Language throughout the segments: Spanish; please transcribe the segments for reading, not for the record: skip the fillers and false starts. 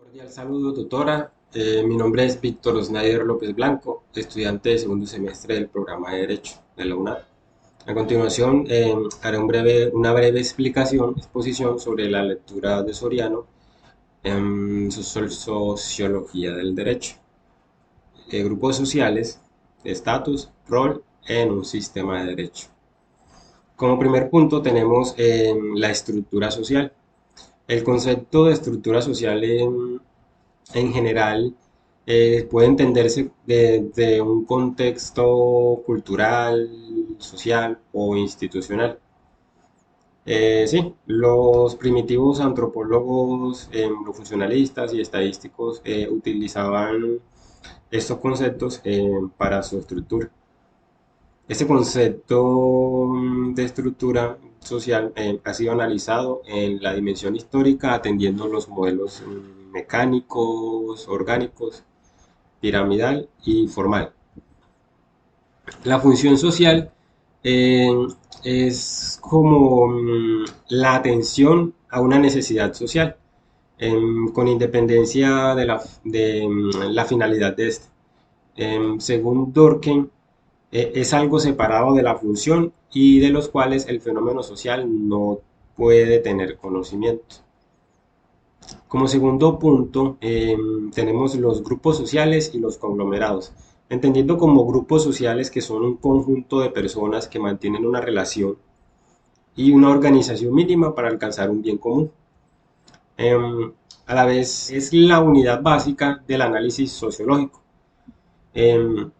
Cordial saludo, tutora. Mi nombre es Víctor Snyder López Blanco, estudiante de segundo semestre del programa de Derecho de la UNAD. A continuación, haré una breve exposición sobre la lectura de Soriano en Sociología del Derecho. Grupos sociales, estatus, rol en un sistema de derecho. Como primer punto tenemos la estructura social. El concepto de estructura social en general puede entenderse desde un contexto cultural, social o institucional. Sí, los primitivos antropólogos, los funcionalistas y estadísticos utilizaban estos conceptos para su estructura. Este concepto de estructura social ha sido analizado en la dimensión histórica atendiendo los modelos mecánicos, orgánicos, piramidal y formal. La función social eh, es como la atención a una necesidad social, con independencia de la finalidad de este. Según Durkheim, es algo separado de la función y de los cuales el fenómeno social no puede tener conocimiento. Como segundo punto, tenemos los grupos sociales y los conglomerados, entendiendo como grupos sociales que son un conjunto de personas que mantienen una relación y una organización mínima para alcanzar un bien común. Em, a la vez es la unidad básica del análisis sociológico. Em,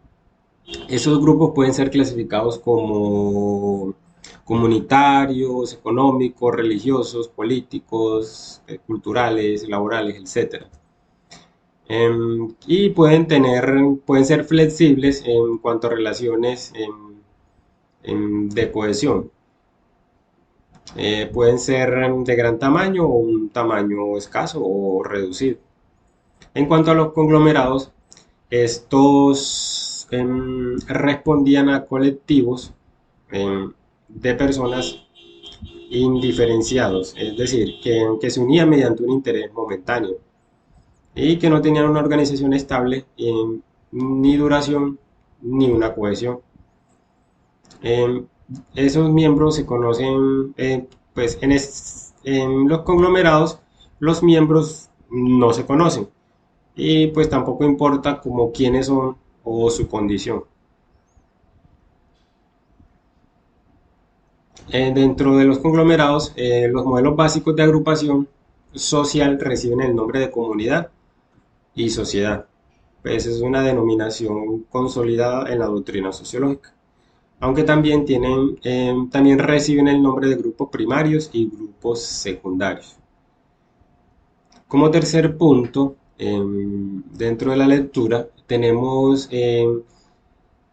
Esos grupos pueden ser clasificados como comunitarios, económicos, religiosos, políticos, culturales, laborales, etcétera. Y pueden ser flexibles en cuanto a relaciones de cohesión. Pueden ser de gran tamaño o un tamaño escaso o reducido. En cuanto a los conglomerados, estos respondían a colectivos de personas indiferenciados, es decir, que se unían mediante un interés momentáneo y que no tenían una organización estable, ni duración, ni una cohesión. Eh, Esos miembros se conocen, pues en los conglomerados, los miembros no se conocen y pues tampoco importa como quiénes son o su condición. Dentro de los conglomerados, los modelos básicos de agrupación social reciben el nombre de comunidad y sociedad. Pues es una denominación consolidada en la doctrina sociológica. Aunque también reciben el nombre de grupos primarios y grupos secundarios. Como tercer punto, dentro de la lectura, tenemos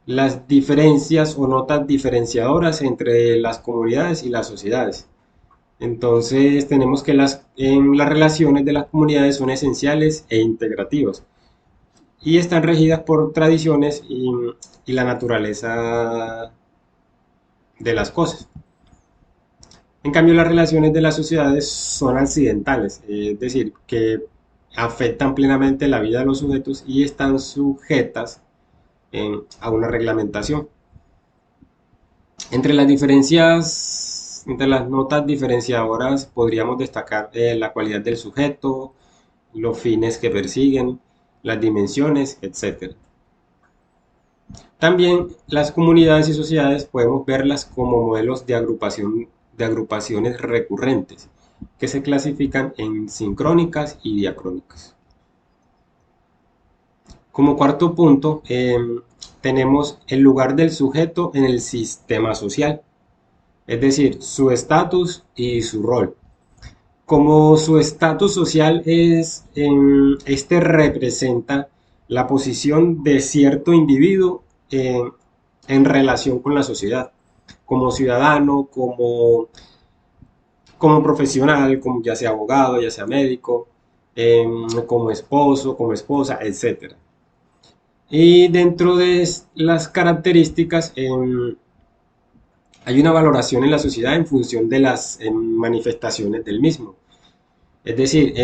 las diferencias o notas diferenciadoras entre las comunidades y las sociedades. Entonces tenemos que las relaciones de las comunidades son esenciales e integrativas y están regidas por tradiciones y la naturaleza de las cosas. En cambio, las relaciones de las sociedades son accidentales, es decir, que afectan plenamente la vida de los sujetos y están sujetas a una reglamentación. Entre las notas diferenciadoras podríamos destacar la cualidad del sujeto, los fines que persiguen, las dimensiones, etcétera. También las comunidades y sociedades podemos verlas como modelos de agrupaciones recurrentes, que se clasifican en sincrónicas y diacrónicas. Como cuarto punto, tenemos el lugar del sujeto en el sistema social, es decir, su estatus y su rol. Como su estatus social este representa la posición de cierto individuo en relación con la sociedad, como ciudadano, como profesional, como ya sea abogado, ya sea médico, como esposo, como esposa, etcétera. Y dentro de las características, hay una valoración en la sociedad en función de las manifestaciones del mismo. Es decir,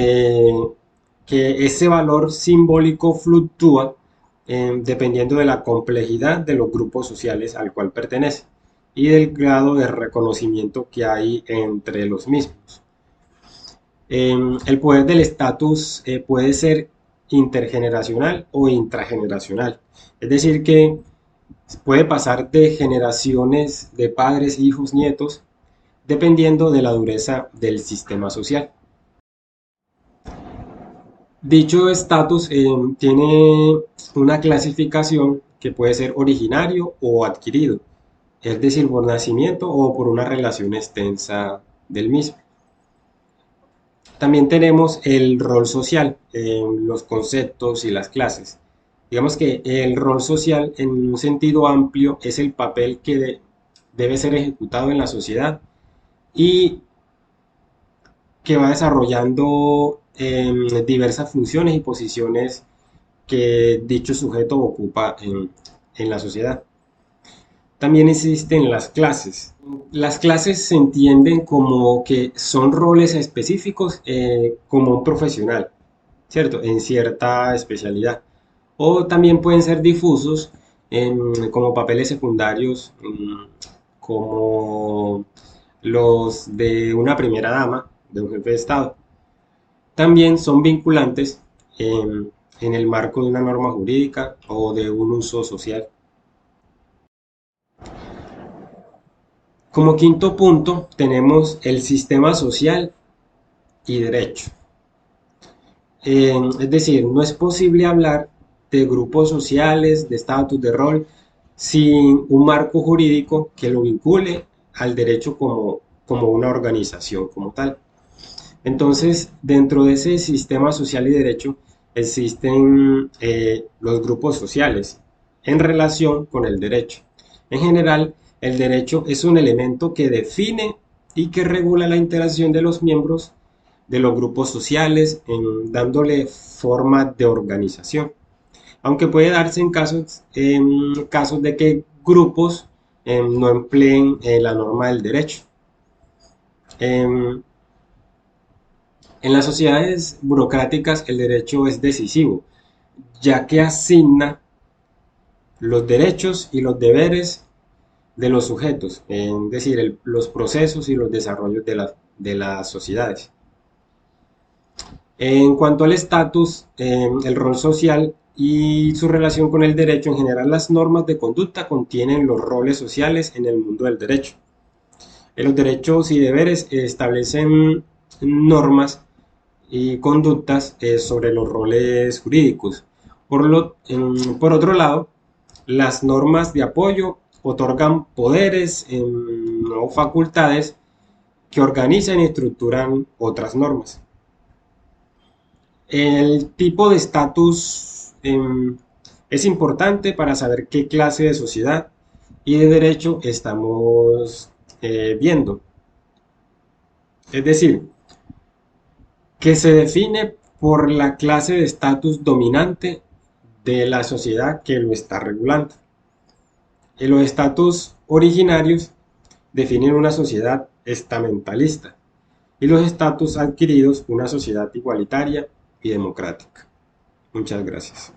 que ese valor simbólico fluctúa dependiendo de la complejidad de los grupos sociales al cual pertenece y del grado de reconocimiento que hay entre los mismos. El poder del estatus puede ser intergeneracional o intrageneracional, es decir, que puede pasar de generaciones de padres, hijos, nietos, dependiendo de la dureza del sistema social. Dicho estatus tiene una clasificación que puede ser originario o adquirido, es decir, por nacimiento o por una relación extensa del mismo. También tenemos el rol social, los conceptos y las clases. Digamos que el rol social en un sentido amplio es el papel que debe ser ejecutado en la sociedad y que va desarrollando diversas funciones y posiciones que dicho sujeto ocupa en la sociedad. También existen las clases. Las clases se entienden como que son roles específicos como un profesional, ¿cierto? En cierta especialidad. O también pueden ser difusos como papeles secundarios, como los de una primera dama, de un jefe de Estado. También son vinculantes en el marco de una norma jurídica o de un uso social. Como quinto punto tenemos el sistema social y derecho. Es decir, no es posible hablar de grupos sociales, de estatus, de rol, sin un marco jurídico que lo vincule al derecho como una organización como tal. Entonces, dentro de ese sistema social y derecho existen los grupos sociales en relación con el derecho. En general, el derecho es un elemento que define y que regula la interacción de los miembros de los grupos sociales, dándole forma de organización. Aunque puede darse en casos de que grupos no empleen la norma del derecho. Em, en las sociedades burocráticas el derecho es decisivo, ya que asigna los derechos y los deberes de los sujetos, es decir, los procesos y los desarrollos de las sociedades. En cuanto al estatus, el rol social y su relación con el derecho, en general las normas de conducta contienen los roles sociales en el mundo del derecho. Los derechos y deberes establecen normas y conductas sobre los roles jurídicos. Por otro lado, las normas de apoyo otorgan poderes o facultades que organizan y estructuran otras normas. El tipo de estatus es importante para saber qué clase de sociedad y de derecho estamos viendo. Es decir, que se define por la clase de estatus dominante de la sociedad que lo está regulando. Los estatus originarios definen una sociedad estamentalista y los estatus adquiridos una sociedad igualitaria y democrática. Muchas gracias.